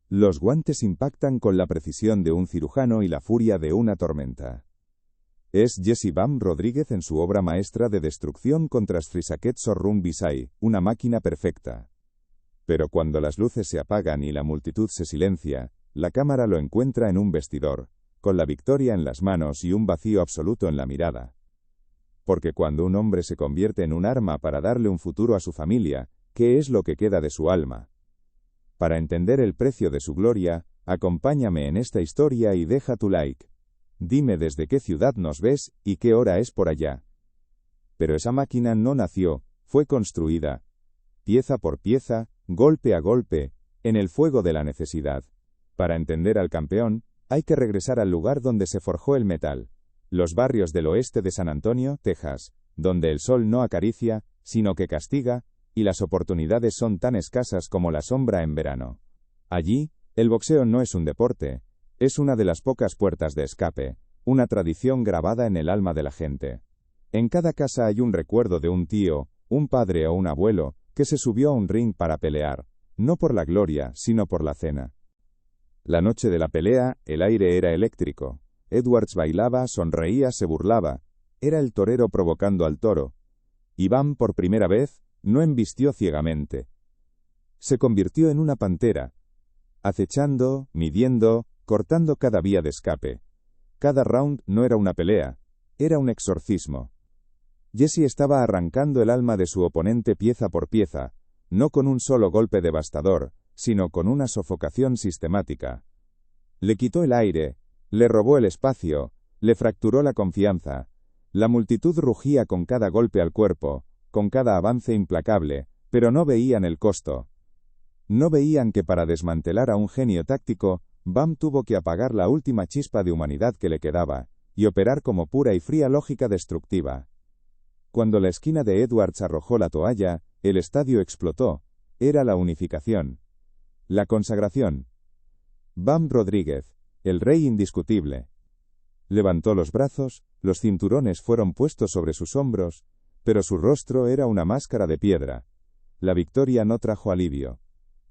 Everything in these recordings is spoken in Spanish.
Los guantes impactan con la precisión de un cirujano y la furia de una tormenta. Es Jesse Bam Rodríguez en su obra maestra de destrucción contra Strisakhet Sorrum Visai, una máquina perfecta. Pero cuando las luces se apagan y la multitud se silencia, la cámara lo encuentra en un vestidor, con la victoria en las manos y un vacío absoluto en la mirada. Porque cuando un hombre se convierte en un arma para darle un futuro a su familia, ¿qué es lo que queda de su alma? Para entender el precio de su gloria, acompáñame en esta historia y deja tu like. Dime desde qué ciudad nos ves y qué hora es por allá. Pero esa máquina no nació, fue construida, pieza por pieza, golpe a golpe, en el fuego de la necesidad. Para entender al campeón, hay que regresar al lugar donde se forjó el metal, los barrios del oeste de San Antonio, Texas, donde el sol no acaricia, sino que castiga, y las oportunidades son tan escasas como la sombra en verano. Allí, el boxeo no es un deporte, es una de las pocas puertas de escape, una tradición grabada en el alma de la gente. En cada casa hay un recuerdo de un tío, un padre o un abuelo, que se subió a un ring para pelear, no por la gloria, sino por la cena. La noche de la pelea, el aire era eléctrico. Edwards bailaba, sonreía, se burlaba. Era el torero provocando al toro. Y Bam, por primera vez, no embistió ciegamente. Se convirtió en una pantera, acechando, midiendo, cortando cada vía de escape. Cada round no era una pelea, era un exorcismo. Jesse estaba arrancando el alma de su oponente pieza por pieza, no con un solo golpe devastador, sino con una sofocación sistemática. Le quitó el aire, le robó el espacio, le fracturó la confianza. La multitud rugía con cada golpe al cuerpo, con cada avance implacable, pero no veían el costo. No veían que para desmantelar a un genio táctico, Bam tuvo que apagar la última chispa de humanidad que le quedaba, y operar como pura y fría lógica destructiva. Cuando la esquina de Edwards arrojó la toalla, el estadio explotó. Era la unificación. La consagración. Bam Rodríguez, el rey indiscutible. Levantó los brazos, los cinturones fueron puestos sobre sus hombros, pero su rostro era una máscara de piedra. La victoria no trajo alivio.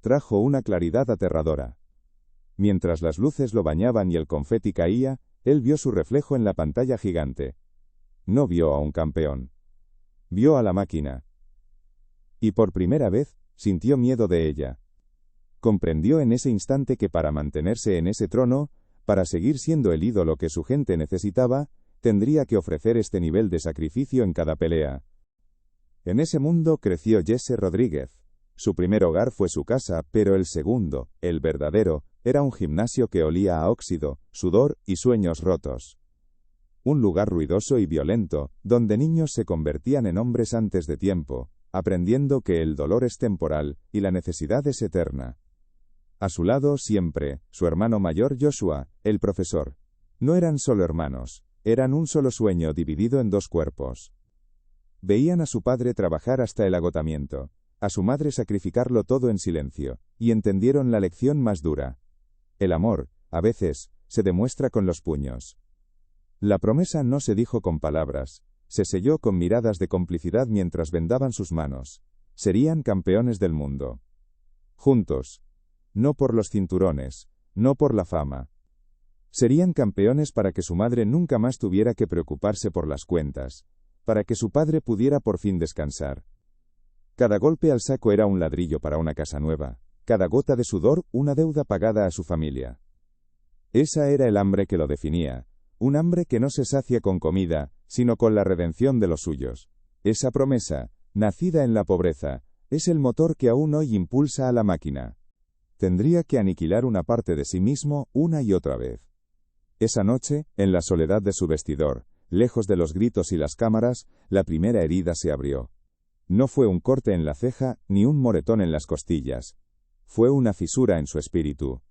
Trajo una claridad aterradora. Mientras las luces lo bañaban y el confeti caía, él vio su reflejo en la pantalla gigante. No vio a un campeón. Vio a la máquina. Y por primera vez, sintió miedo de ella. Comprendió en ese instante que para mantenerse en ese trono, para seguir siendo el ídolo que su gente necesitaba, tendría que ofrecer este nivel de sacrificio en cada pelea. En ese mundo creció Jesse Rodríguez. Su primer hogar fue su casa, pero el segundo, el verdadero, era un gimnasio que olía a óxido, sudor y sueños rotos. Un lugar ruidoso y violento, donde niños se convertían en hombres antes de tiempo, aprendiendo que el dolor es temporal y la necesidad es eterna. A su lado siempre, su hermano mayor Joshua, el profesor. No eran solo hermanos, eran un solo sueño dividido en dos cuerpos. Veían a su padre trabajar hasta el agotamiento, a su madre sacrificarlo todo en silencio, y entendieron la lección más dura. El amor, a veces, se demuestra con los puños. La promesa no se dijo con palabras, se selló con miradas de complicidad mientras vendaban sus manos. Serían campeones del mundo. Juntos. No por los cinturones, no por la fama. Serían campeones para que su madre nunca más tuviera que preocuparse por las cuentas, para que su padre pudiera por fin descansar. Cada golpe al saco era un ladrillo para una casa nueva, cada gota de sudor una deuda pagada a su familia. Esa era el hambre que lo definía, un hambre que no se sacia con comida, sino con la redención de los suyos. Esa promesa, nacida en la pobreza, es el motor que aún hoy impulsa a la máquina. Tendría que aniquilar una parte de sí mismo una y otra vez. Esa noche, en la soledad de su vestidor, lejos de los gritos y las cámaras, la primera herida se abrió. No fue un corte en la ceja, ni un moretón en las costillas. Fue una fisura en su espíritu.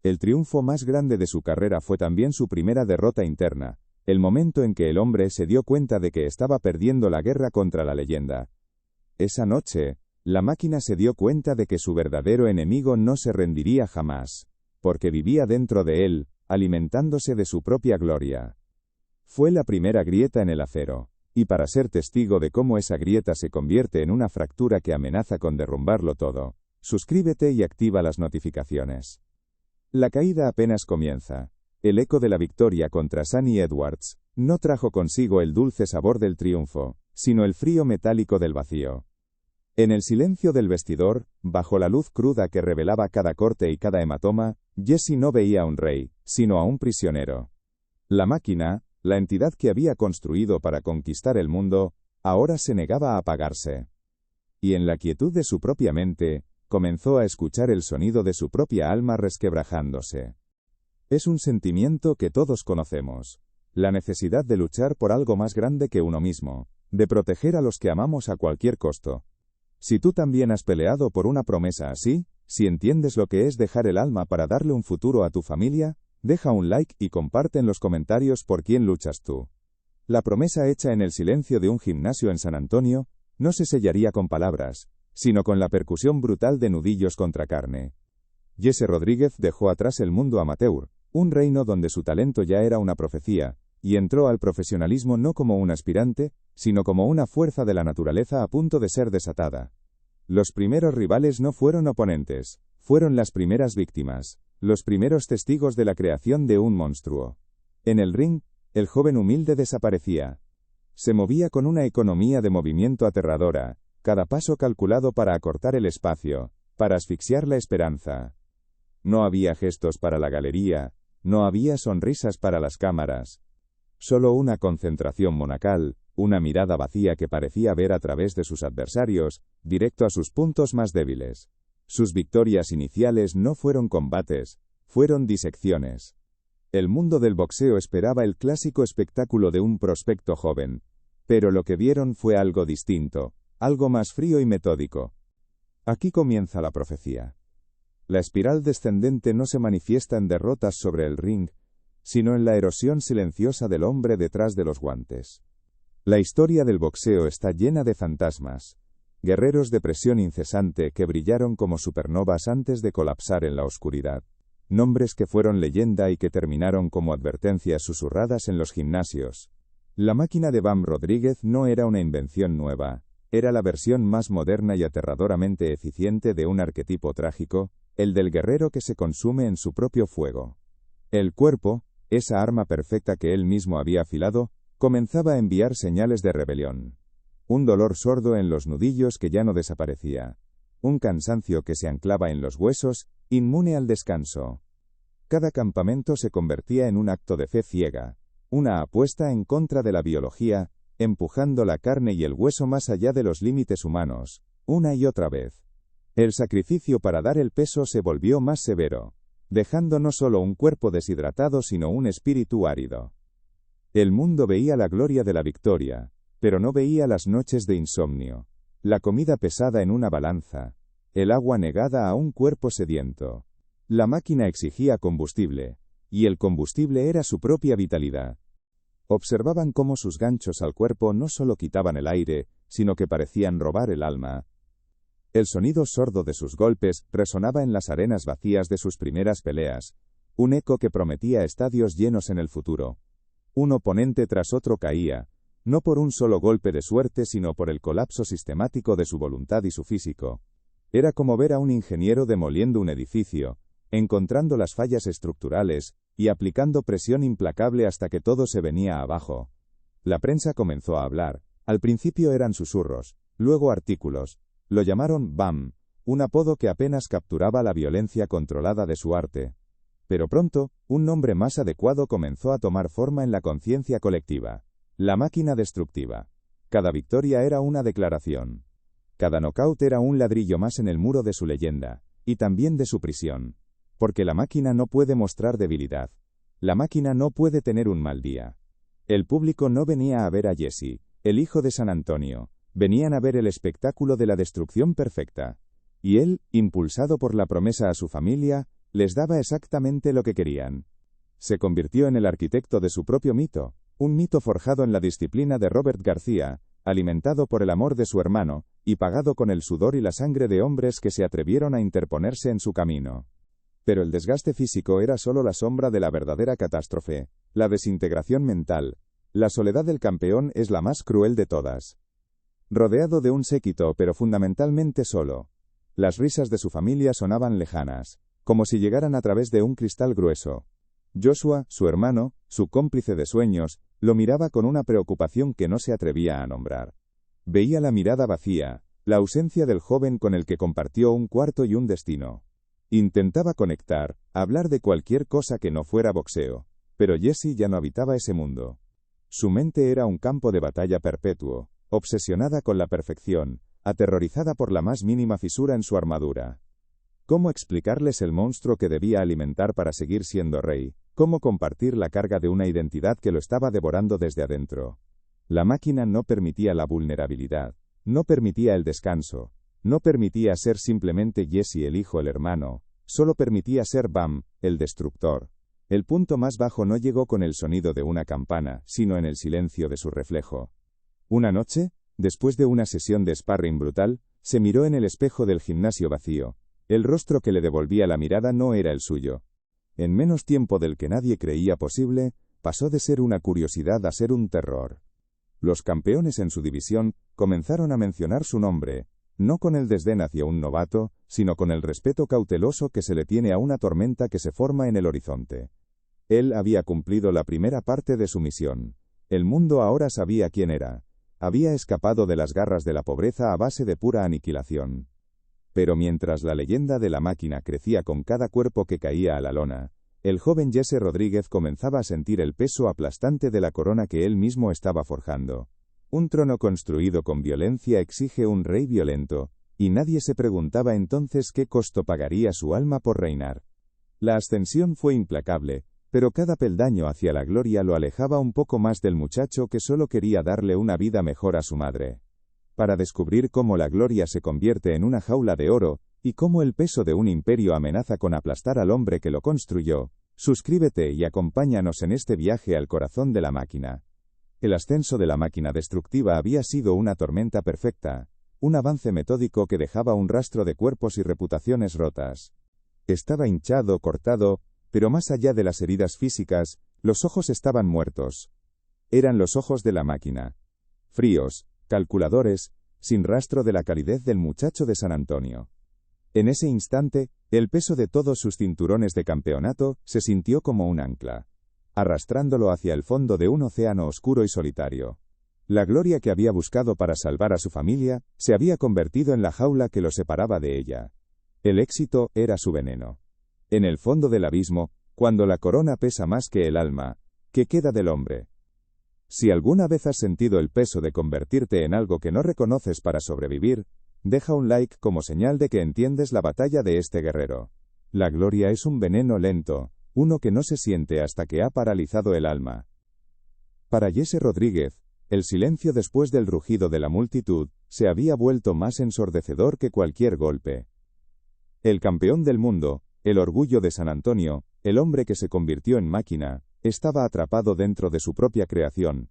El triunfo más grande de su carrera fue también su primera derrota interna, el momento en que el hombre se dio cuenta de que estaba perdiendo la guerra contra la leyenda. Esa noche, la máquina se dio cuenta de que su verdadero enemigo no se rendiría jamás, porque vivía dentro de él, alimentándose de su propia gloria. Fue la primera grieta en el acero, y para ser testigo de cómo esa grieta se convierte en una fractura que amenaza con derrumbarlo todo, suscríbete y activa las notificaciones. La caída apenas comienza. El eco de la victoria contra Sunny Edwards no trajo consigo el dulce sabor del triunfo, sino el frío metálico del vacío. En el silencio del vestidor, bajo la luz cruda que revelaba cada corte y cada hematoma, Jesse no veía a un rey, sino a un prisionero. La máquina, la entidad que había construido para conquistar el mundo, ahora se negaba a apagarse. Y en la quietud de su propia mente, comenzó a escuchar el sonido de su propia alma resquebrajándose. Es un sentimiento que todos conocemos. La necesidad de luchar por algo más grande que uno mismo, de proteger a los que amamos a cualquier costo. Si tú también has peleado por una promesa así, si entiendes lo que es dejar el alma para darle un futuro a tu familia, deja un like y comparte en los comentarios por quién luchas tú. La promesa hecha en el silencio de un gimnasio en San Antonio, no se sellaría con palabras, sino con la percusión brutal de nudillos contra carne. Jesse Rodríguez dejó atrás el mundo amateur, un reino donde su talento ya era una profecía, y entró al profesionalismo no como un aspirante, sino como una fuerza de la naturaleza a punto de ser desatada. Los primeros rivales no fueron oponentes, fueron las primeras víctimas, los primeros testigos de la creación de un monstruo. En el ring, el joven humilde desaparecía. Se movía con una economía de movimiento aterradora, cada paso calculado para acortar el espacio, para asfixiar la esperanza. No había gestos para la galería, no había sonrisas para las cámaras. Solo una concentración monacal, una mirada vacía que parecía ver a través de sus adversarios, directo a sus puntos más débiles. Sus victorias iniciales no fueron combates, fueron disecciones. El mundo del boxeo esperaba el clásico espectáculo de un prospecto joven, pero lo que vieron fue algo distinto, algo más frío y metódico. Aquí comienza la profecía. La espiral descendente no se manifiesta en derrotas sobre el ring, sino en la erosión silenciosa del hombre detrás de los guantes. La historia del boxeo está llena de fantasmas, guerreros de presión incesante que brillaron como supernovas antes de colapsar en la oscuridad. Nombres que fueron leyenda y que terminaron como advertencias susurradas en los gimnasios. La máquina de Bam Rodríguez no era una invención nueva, era la versión más moderna y aterradoramente eficiente de un arquetipo trágico, el del guerrero que se consume en su propio fuego. El cuerpo, esa arma perfecta que él mismo había afilado, comenzaba a enviar señales de rebelión. Un dolor sordo en los nudillos que ya no desaparecía. Un cansancio que se anclaba en los huesos, inmune al descanso. Cada campamento se convertía en un acto de fe ciega, una apuesta en contra de la biología, empujando la carne y el hueso más allá de los límites humanos, una y otra vez. El sacrificio para dar el peso se volvió más severo, dejando no solo un cuerpo deshidratado sino un espíritu árido. El mundo veía la gloria de la victoria, pero no veía las noches de insomnio, la comida pesada en una balanza, el agua negada a un cuerpo sediento. La máquina exigía combustible, y el combustible era su propia vitalidad. Observaban cómo sus ganchos al cuerpo no solo quitaban el aire, sino que parecían robar el alma. El sonido sordo de sus golpes resonaba en las arenas vacías de sus primeras peleas, un eco que prometía estadios llenos en el futuro. Un oponente tras otro caía, no por un solo golpe de suerte sino por el colapso sistemático de su voluntad y su físico. Era como ver a un ingeniero demoliendo un edificio, encontrando las fallas estructurales, y aplicando presión implacable hasta que todo se venía abajo. La prensa comenzó a hablar, al principio eran susurros, luego artículos. Lo llamaron BAM, un apodo que apenas capturaba la violencia controlada de su arte. Pero pronto, un nombre más adecuado comenzó a tomar forma en la conciencia colectiva. La máquina destructiva. Cada victoria era una declaración. Cada knockout era un ladrillo más en el muro de su leyenda, y también de su prisión. Porque la máquina no puede mostrar debilidad. La máquina no puede tener un mal día. El público no venía a ver a Jesse, el hijo de San Antonio. Venían a ver el espectáculo de la destrucción perfecta. Y él, impulsado por la promesa a su familia, les daba exactamente lo que querían. Se convirtió en el arquitecto de su propio mito, un mito forjado en la disciplina de Robert García, alimentado por el amor de su hermano, y pagado con el sudor y la sangre de hombres que se atrevieron a interponerse en su camino. Pero el desgaste físico era solo la sombra de la verdadera catástrofe, la desintegración mental. La soledad del campeón es la más cruel de todas. Rodeado de un séquito pero fundamentalmente solo. Las risas de su familia sonaban lejanas, como si llegaran a través de un cristal grueso. Joshua, su hermano, su cómplice de sueños, lo miraba con una preocupación que no se atrevía a nombrar. Veía la mirada vacía, la ausencia del joven con el que compartió un cuarto y un destino. Intentaba conectar, hablar de cualquier cosa que no fuera boxeo, pero Jessie ya no habitaba ese mundo. Su mente era un campo de batalla perpetuo, obsesionada con la perfección, aterrorizada por la más mínima fisura en su armadura. ¿Cómo explicarles el monstruo que debía alimentar para seguir siendo rey? ¿Cómo compartir la carga de una identidad que lo estaba devorando desde adentro? La máquina no permitía la vulnerabilidad, no permitía el descanso, no permitía ser simplemente Jesse el hijo, el hermano, solo permitía ser Bam, el destructor. El punto más bajo no llegó con el sonido de una campana, sino en el silencio de su reflejo. Una noche, después de una sesión de sparring brutal, se miró en el espejo del gimnasio vacío. El rostro que le devolvía la mirada no era el suyo. En menos tiempo del que nadie creía posible, pasó de ser una curiosidad a ser un terror. Los campeones en su división comenzaron a mencionar su nombre, no con el desdén hacia un novato, sino con el respeto cauteloso que se le tiene a una tormenta que se forma en el horizonte. Él había cumplido la primera parte de su misión. El mundo ahora sabía quién era. Había escapado de las garras de la pobreza a base de pura aniquilación. Pero mientras la leyenda de la máquina crecía con cada cuerpo que caía a la lona, el joven Jesse Rodríguez comenzaba a sentir el peso aplastante de la corona que él mismo estaba forjando. Un trono construido con violencia exige un rey violento, y nadie se preguntaba entonces qué costo pagaría su alma por reinar. La ascensión fue implacable, pero cada peldaño hacia la gloria lo alejaba un poco más del muchacho que solo quería darle una vida mejor a su madre. Para descubrir cómo la gloria se convierte en una jaula de oro, y cómo el peso de un imperio amenaza con aplastar al hombre que lo construyó, suscríbete y acompáñanos en este viaje al corazón de la máquina. El ascenso de la máquina destructiva había sido una tormenta perfecta, un avance metódico que dejaba un rastro de cuerpos y reputaciones rotas. Estaba hinchado, cortado, pero más allá de las heridas físicas, los ojos estaban muertos. Eran los ojos de la máquina. Fríos, calculadores, sin rastro de la calidez del muchacho de San Antonio. En ese instante, el peso de todos sus cinturones de campeonato se sintió como un ancla, arrastrándolo hacia el fondo de un océano oscuro y solitario. La gloria que había buscado para salvar a su familia, se había convertido en la jaula que lo separaba de ella. El éxito era su veneno. En el fondo del abismo, cuando la corona pesa más que el alma, ¿qué queda del hombre? Si alguna vez has sentido el peso de convertirte en algo que no reconoces para sobrevivir, deja un like como señal de que entiendes la batalla de este guerrero. La gloria es un veneno lento, uno que no se siente hasta que ha paralizado el alma. Para Jesse Rodríguez, el silencio después del rugido de la multitud se había vuelto más ensordecedor que cualquier golpe. El campeón del mundo, el orgullo de San Antonio, el hombre que se convirtió en máquina, estaba atrapado dentro de su propia creación.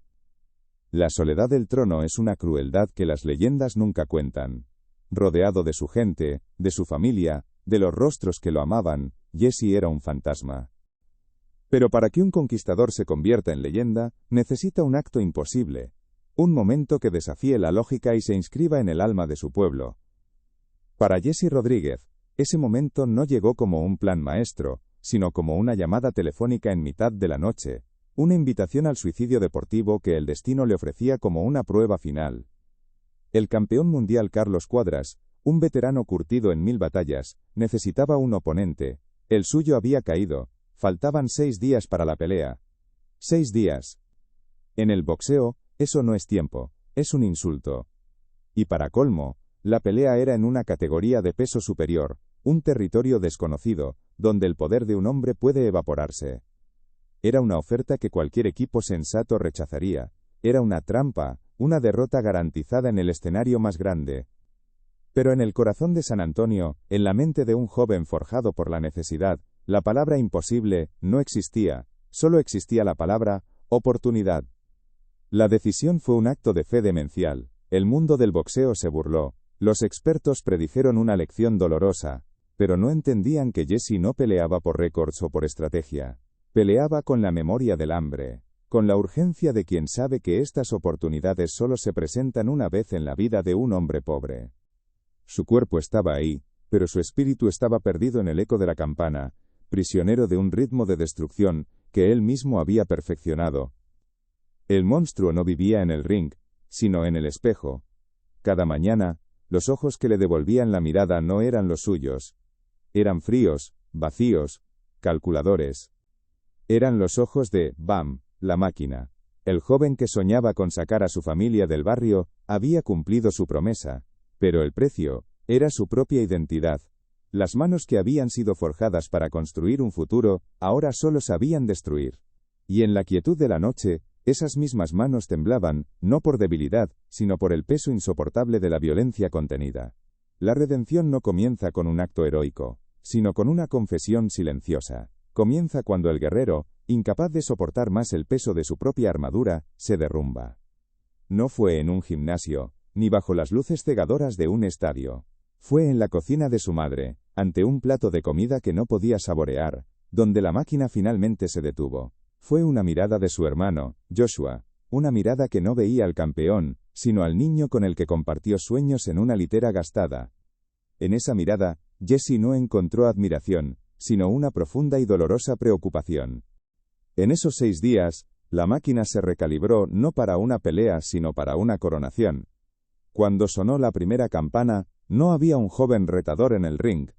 La soledad del trono es una crueldad que las leyendas nunca cuentan. Rodeado de su gente, de su familia, de los rostros que lo amaban, Jesse era un fantasma. Pero para que un conquistador se convierta en leyenda, necesita un acto imposible, un momento que desafíe la lógica y se inscriba en el alma de su pueblo. Para Jesse Rodríguez, ese momento no llegó como un plan maestro, sino como una llamada telefónica en mitad de la noche, una invitación al suicidio deportivo que el destino le ofrecía como una prueba final. El campeón mundial Carlos Cuadras, un veterano curtido en 1000 batallas, necesitaba un oponente. El suyo había caído. Faltaban 6 días para la pelea. 6 días. En el boxeo, eso no es tiempo, es un insulto. Y para colmo, la pelea era en una categoría de peso superior, un territorio desconocido, donde el poder de un hombre puede evaporarse. Era una oferta que cualquier equipo sensato rechazaría. Era una trampa, una derrota garantizada en el escenario más grande. Pero en el corazón de San Antonio, en la mente de un joven forjado por la necesidad, la palabra imposible no existía, solo existía la palabra oportunidad. La decisión fue un acto de fe demencial. El mundo del boxeo se burló. Los expertos predijeron una lección dolorosa, pero no entendían que Jesse no peleaba por récords o por estrategia. Peleaba con la memoria del hambre, con la urgencia de quien sabe que estas oportunidades solo se presentan una vez en la vida de un hombre pobre. Su cuerpo estaba ahí, pero su espíritu estaba perdido en el eco de la campana, prisionero de un ritmo de destrucción que él mismo había perfeccionado. El monstruo no vivía en el ring, sino en el espejo. Cada mañana, los ojos que le devolvían la mirada no eran los suyos. Eran fríos, vacíos, calculadores. Eran los ojos de Bam, la máquina. El joven que soñaba con sacar a su familia del barrio había cumplido su promesa, pero el precio era su propia identidad. Las manos que habían sido forjadas para construir un futuro, ahora solo sabían destruir. Y en la quietud de la noche, esas mismas manos temblaban, no por debilidad, sino por el peso insoportable de la violencia contenida. La redención no comienza con un acto heroico, sino con una confesión silenciosa. Comienza cuando el guerrero, incapaz de soportar más el peso de su propia armadura, se derrumba. No fue en un gimnasio, ni bajo las luces cegadoras de un estadio. Fue en la cocina de su madre, ante un plato de comida que no podía saborear, donde la máquina finalmente se detuvo. Fue una mirada de su hermano, Joshua, una mirada que no veía al campeón, sino al niño con el que compartió sueños en una litera gastada. En esa mirada, Jesse no encontró admiración, sino una profunda y dolorosa preocupación. En esos 6 días, la máquina se recalibró no para una pelea sino para una coronación. Cuando sonó la primera campana, no había un joven retador en el ring.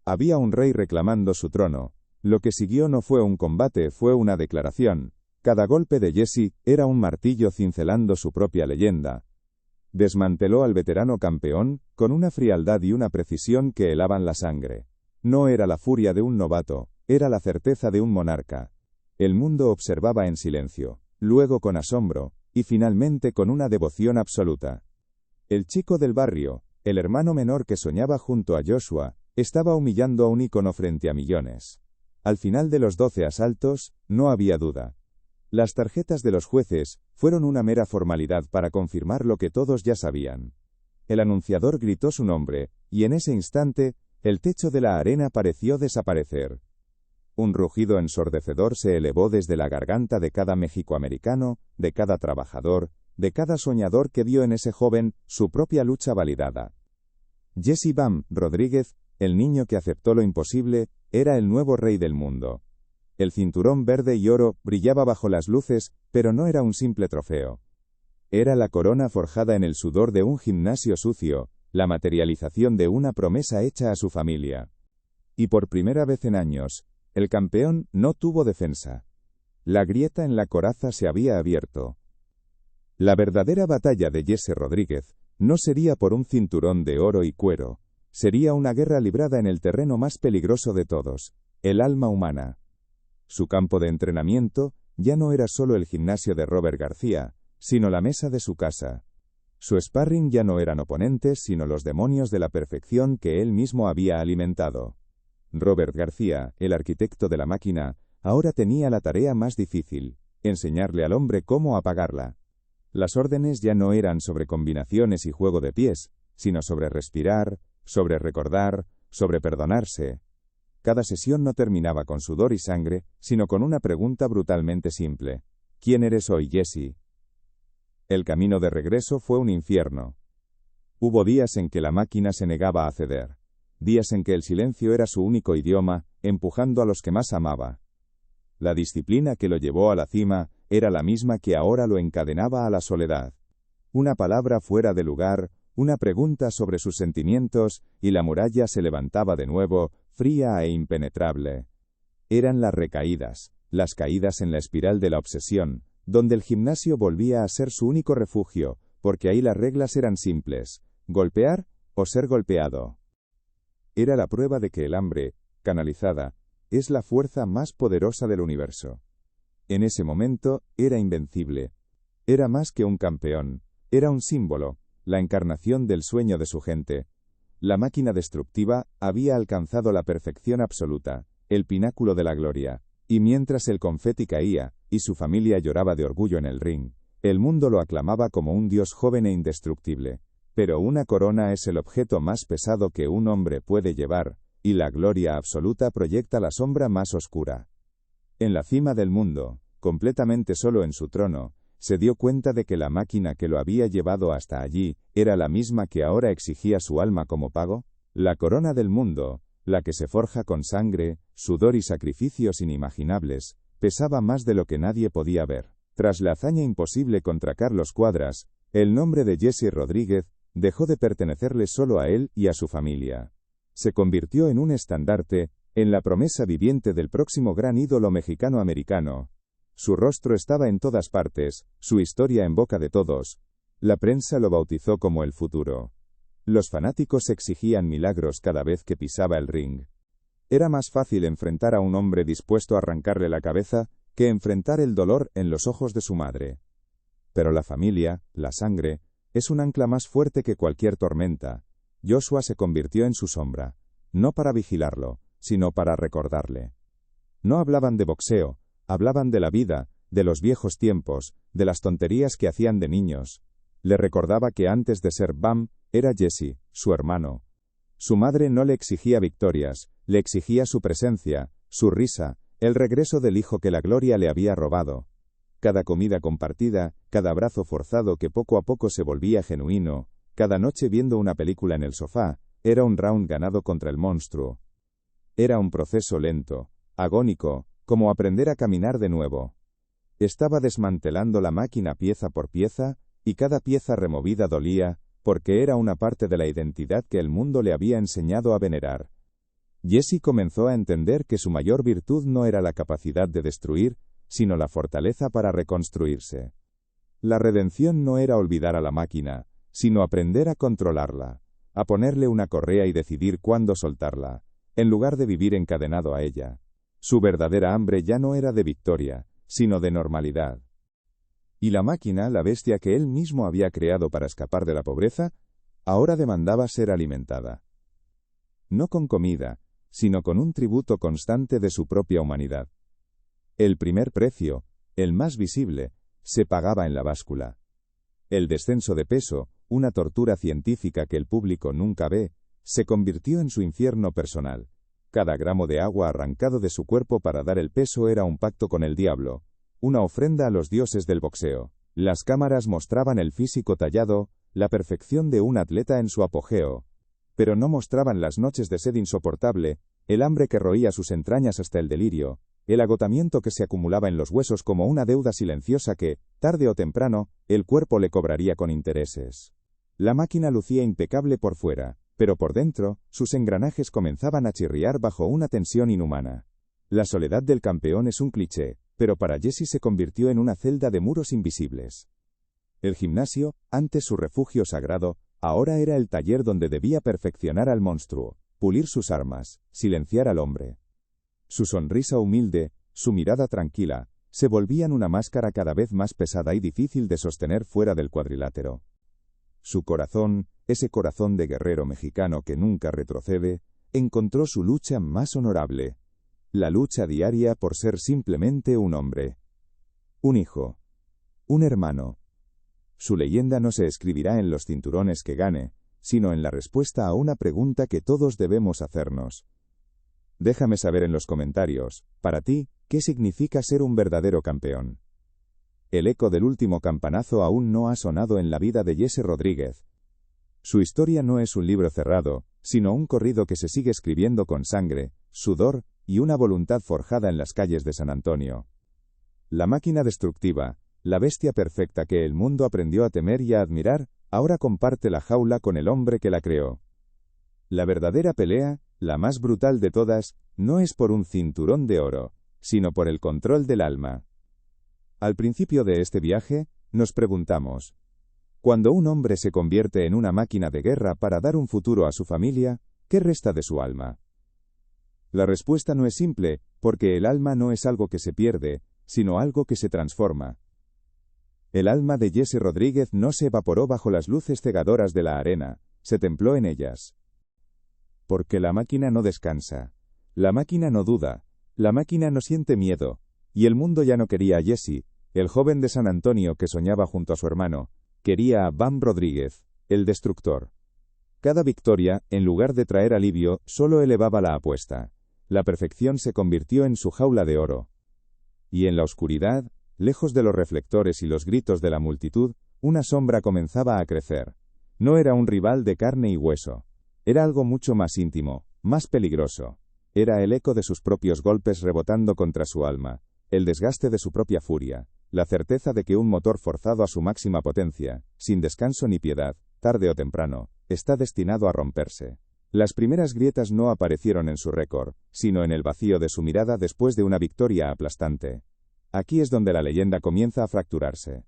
Había un rey reclamando su trono. Lo que siguió no fue un combate, fue una declaración. Cada golpe de Jesse era un martillo cincelando su propia leyenda. Desmanteló al veterano campeón, con una frialdad y una precisión que helaban la sangre. No era la furia de un novato, era la certeza de un monarca. El mundo observaba en silencio, luego con asombro, y finalmente con una devoción absoluta. El chico del barrio, el hermano menor que soñaba junto a Joshua, estaba humillando a un ícono frente a millones. Al final de los 12 asaltos, no había duda. Las tarjetas de los jueces fueron una mera formalidad para confirmar lo que todos ya sabían. El anunciador gritó su nombre, y en ese instante, el techo de la arena pareció desaparecer. Un rugido ensordecedor se elevó desde la garganta de cada mexicoamericano, de cada trabajador, de cada soñador que vio en ese joven su propia lucha validada. Jesse Bam Rodríguez, el niño que aceptó lo imposible, era el nuevo rey del mundo. El cinturón verde y oro brillaba bajo las luces, pero no era un simple trofeo. Era la corona forjada en el sudor de un gimnasio sucio, la materialización de una promesa hecha a su familia. Y por primera vez en años, el campeón no tuvo defensa. La grieta en la coraza se había abierto. La verdadera batalla de Jesse Rodríguez no sería por un cinturón de oro y cuero, sería una guerra librada en el terreno más peligroso de todos, el alma humana. Su campo de entrenamiento ya no era solo el gimnasio de Robert García, sino la mesa de su casa. Su sparring ya no eran oponentes, sino los demonios de la perfección que él mismo había alimentado. Robert García, el arquitecto de la máquina, ahora tenía la tarea más difícil, enseñarle al hombre cómo apagarla. Las órdenes ya no eran sobre combinaciones y juego de pies, sino sobre respirar, sobre recordar, sobre perdonarse. Cada sesión no terminaba con sudor y sangre, sino con una pregunta brutalmente simple. ¿Quién eres hoy, Jesse? El camino de regreso fue un infierno. Hubo días en que la máquina se negaba a ceder. Días en que el silencio era su único idioma, empujando a los que más amaba. La disciplina que lo llevó a la cima era la misma que ahora lo encadenaba a la soledad. Una palabra fuera de lugar, una pregunta sobre sus sentimientos, y la muralla se levantaba de nuevo, fría e impenetrable. Eran las recaídas, las caídas en la espiral de la obsesión, donde el gimnasio volvía a ser su único refugio, porque ahí las reglas eran simples: golpear o ser golpeado. Era la prueba de que el hambre, canalizada, es la fuerza más poderosa del universo. En ese momento, era invencible. Era más que un campeón, era un símbolo, la encarnación del sueño de su gente. La máquina destructiva había alcanzado la perfección absoluta, el pináculo de la gloria, y mientras el confeti caía, y su familia lloraba de orgullo en el ring, el mundo lo aclamaba como un dios joven e indestructible. Pero una corona es el objeto más pesado que un hombre puede llevar, y la gloria absoluta proyecta la sombra más oscura. En la cima del mundo, completamente solo en su trono, se dio cuenta de que la máquina que lo había llevado hasta allí era la misma que ahora exigía su alma como pago. La corona del mundo, la que se forja con sangre, sudor y sacrificios inimaginables, pesaba más de lo que nadie podía ver. Tras la hazaña imposible contra Carlos Cuadras, el nombre de Jesse Rodríguez dejó de pertenecerle solo a él y a su familia. Se convirtió en un estandarte, en la promesa viviente del próximo gran ídolo mexicano-americano. Su rostro estaba en todas partes, su historia en boca de todos. La prensa lo bautizó como el futuro. Los fanáticos exigían milagros cada vez que pisaba el ring. Era más fácil enfrentar a un hombre dispuesto a arrancarle la cabeza que enfrentar el dolor en los ojos de su madre. Pero la familia, la sangre, es un ancla más fuerte que cualquier tormenta. Joshua se convirtió en su sombra, no para vigilarlo, sino para recordarle. No hablaban de boxeo, hablaban de la vida, de los viejos tiempos, de las tonterías que hacían de niños. Le recordaba que antes de ser Bam, era Jesse, su hermano. Su madre no le exigía victorias, le exigía su presencia, su risa, el regreso del hijo que la gloria le había robado. Cada comida compartida, cada abrazo forzado que poco a poco se volvía genuino, cada noche viendo una película en el sofá, era un round ganado contra el monstruo. Era un proceso lento, agónico, como aprender a caminar de nuevo. Estaba desmantelando la máquina pieza por pieza, y cada pieza removida dolía, porque era una parte de la identidad que el mundo le había enseñado a venerar. Jesse comenzó a entender que su mayor virtud no era la capacidad de destruir, sino la fortaleza para reconstruirse. La redención no era olvidar a la máquina, sino aprender a controlarla, a ponerle una correa y decidir cuándo soltarla, en lugar de vivir encadenado a ella. Su verdadera hambre ya no era de victoria, sino de normalidad. Y la máquina, la bestia que él mismo había creado para escapar de la pobreza, ahora demandaba ser alimentada. No con comida, sino con un tributo constante de su propia humanidad. El primer precio, el más visible, se pagaba en la báscula. El descenso de peso, una tortura científica que el público nunca ve, se convirtió en su infierno personal. Cada gramo de agua arrancado de su cuerpo para dar el peso era un pacto con el diablo, una ofrenda a los dioses del boxeo. Las cámaras mostraban el físico tallado, la perfección de un atleta en su apogeo, pero no mostraban las noches de sed insoportable, el hambre que roía sus entrañas hasta el delirio, el agotamiento que se acumulaba en los huesos como una deuda silenciosa que, tarde o temprano, el cuerpo le cobraría con intereses. La máquina lucía impecable por fuera, pero por dentro, sus engranajes comenzaban a chirriar bajo una tensión inhumana. La soledad del campeón es un cliché, pero para Jesse se convirtió en una celda de muros invisibles. El gimnasio, antes su refugio sagrado, ahora era el taller donde debía perfeccionar al monstruo, pulir sus armas, silenciar al hombre. Su sonrisa humilde, su mirada tranquila, se volvían una máscara cada vez más pesada y difícil de sostener fuera del cuadrilátero. Su corazón, ese corazón de guerrero mexicano que nunca retrocede, encontró su lucha más honorable. La lucha diaria por ser simplemente un hombre. Un hijo. Un hermano. Su leyenda no se escribirá en los cinturones que gane, sino en la respuesta a una pregunta que todos debemos hacernos. Déjame saber en los comentarios, para ti, ¿qué significa ser un verdadero campeón? El eco del último campanazo aún no ha sonado en la vida de Jesse Rodríguez. Su historia no es un libro cerrado, sino un corrido que se sigue escribiendo con sangre, sudor y una voluntad forjada en las calles de San Antonio. La máquina destructiva, la bestia perfecta que el mundo aprendió a temer y a admirar, ahora comparte la jaula con el hombre que la creó. La verdadera pelea, la más brutal de todas, no es por un cinturón de oro, sino por el control del alma. Al principio de este viaje, nos preguntamos, cuando un hombre se convierte en una máquina de guerra para dar un futuro a su familia, ¿qué resta de su alma? La respuesta no es simple, porque el alma no es algo que se pierde, sino algo que se transforma. El alma de Jesse Rodríguez no se evaporó bajo las luces cegadoras de la arena, se templó en ellas. Porque la máquina no descansa, la máquina no duda, la máquina no siente miedo, y el mundo ya no quería a Jesse, el joven de San Antonio que soñaba junto a su hermano, quería a Bam Rodríguez, el destructor. Cada victoria, en lugar de traer alivio, solo elevaba la apuesta. La perfección se convirtió en su jaula de oro. Y en la oscuridad, lejos de los reflectores y los gritos de la multitud, una sombra comenzaba a crecer. No era un rival de carne y hueso. Era algo mucho más íntimo, más peligroso. Era el eco de sus propios golpes rebotando contra su alma, el desgaste de su propia furia, la certeza de que un motor forzado a su máxima potencia, sin descanso ni piedad, tarde o temprano, está destinado a romperse. Las primeras grietas no aparecieron en su récord, sino en el vacío de su mirada después de una victoria aplastante. Aquí es donde la leyenda comienza a fracturarse.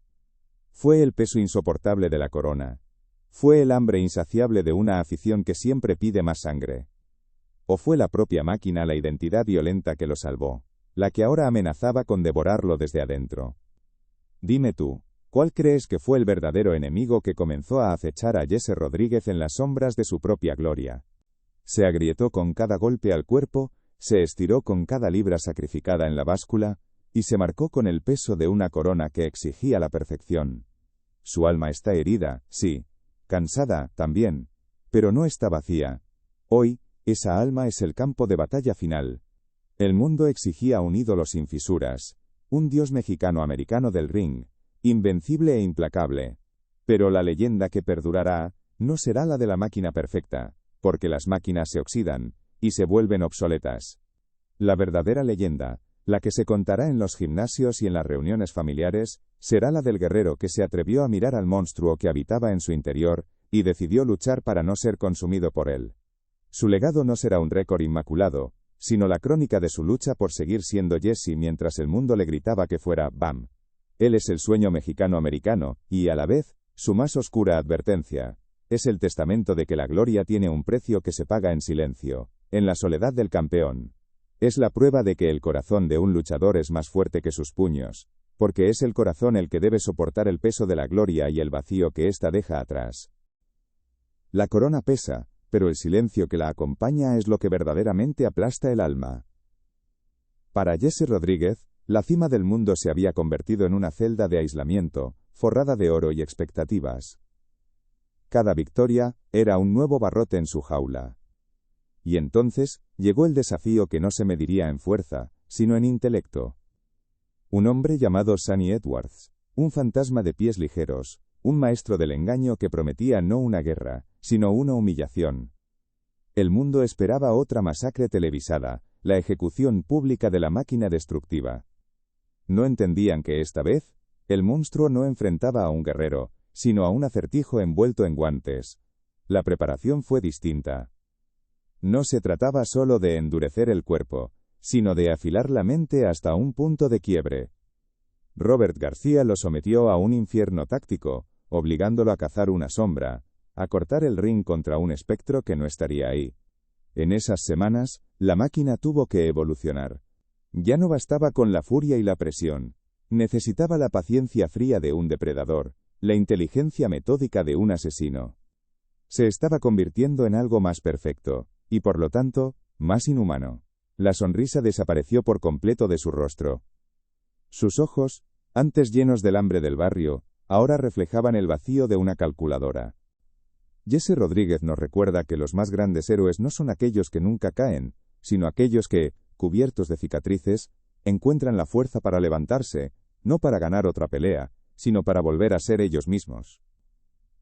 Fue el peso insoportable de la corona. Fue el hambre insaciable de una afición que siempre pide más sangre. ¿O fue la propia máquina la identidad violenta que lo salvó, la que ahora amenazaba con devorarlo desde adentro? Dime tú, ¿cuál crees que fue el verdadero enemigo que comenzó a acechar a Jesse Rodríguez en las sombras de su propia gloria? Se agrietó con cada golpe al cuerpo, se estiró con cada libra sacrificada en la báscula, y se marcó con el peso de una corona que exigía la perfección. Su alma está herida, sí, cansada, también, pero no está vacía. Hoy, esa alma es el campo de batalla final. El mundo exigía un ídolo sin fisuras, un dios mexicano-americano del ring, invencible e implacable. Pero la leyenda que perdurará no será la de la máquina perfecta, porque las máquinas se oxidan y se vuelven obsoletas. La verdadera leyenda, la que se contará en los gimnasios y en las reuniones familiares, será la del guerrero que se atrevió a mirar al monstruo que habitaba en su interior y decidió luchar para no ser consumido por él. Su legado no será un récord inmaculado, sino la crónica de su lucha por seguir siendo Jesse mientras el mundo le gritaba que fuera BAM. Él es el sueño mexicano-americano, y a la vez, su más oscura advertencia. Es el testamento de que la gloria tiene un precio que se paga en silencio, en la soledad del campeón. Es la prueba de que el corazón de un luchador es más fuerte que sus puños, porque es el corazón el que debe soportar el peso de la gloria y el vacío que ésta deja atrás. La corona pesa, pero el silencio que la acompaña es lo que verdaderamente aplasta el alma. Para Jesse Rodríguez, la cima del mundo se había convertido en una celda de aislamiento, forrada de oro y expectativas. Cada victoria era un nuevo barrote en su jaula. Y entonces, llegó el desafío que no se mediría en fuerza, sino en intelecto. Un hombre llamado Sonny Edwards, un fantasma de pies ligeros, un maestro del engaño que prometía no una guerra, sino una humillación. El mundo esperaba otra masacre televisada, la ejecución pública de la máquina destructiva. No entendían que esta vez, el monstruo no enfrentaba a un guerrero, sino a un acertijo envuelto en guantes. La preparación fue distinta. No se trataba solo de endurecer el cuerpo, sino de afilar la mente hasta un punto de quiebre. Robert García lo sometió a un infierno táctico, obligándolo a cazar una sombra, a cortar el ring contra un espectro que no estaría ahí. En esas semanas, la máquina tuvo que evolucionar. Ya no bastaba con la furia y la presión. Necesitaba la paciencia fría de un depredador, la inteligencia metódica de un asesino. Se estaba convirtiendo en algo más perfecto, y por lo tanto, más inhumano. La sonrisa desapareció por completo de su rostro. Sus ojos, antes llenos del hambre del barrio, ahora reflejaban el vacío de una calculadora. Jesse Rodríguez nos recuerda que los más grandes héroes no son aquellos que nunca caen, sino aquellos que, cubiertos de cicatrices, encuentran la fuerza para levantarse, no para ganar otra pelea, sino para volver a ser ellos mismos.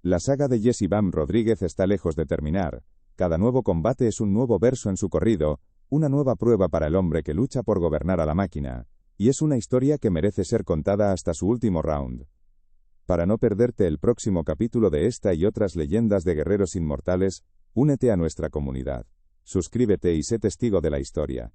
La saga de Jesse Bam Rodríguez está lejos de terminar. Cada nuevo combate es un nuevo verso en su corrido, una nueva prueba para el hombre que lucha por gobernar a la máquina, y es una historia que merece ser contada hasta su último round. Para no perderte el próximo capítulo de esta y otras leyendas de guerreros inmortales, únete a nuestra comunidad. Suscríbete y sé testigo de la historia.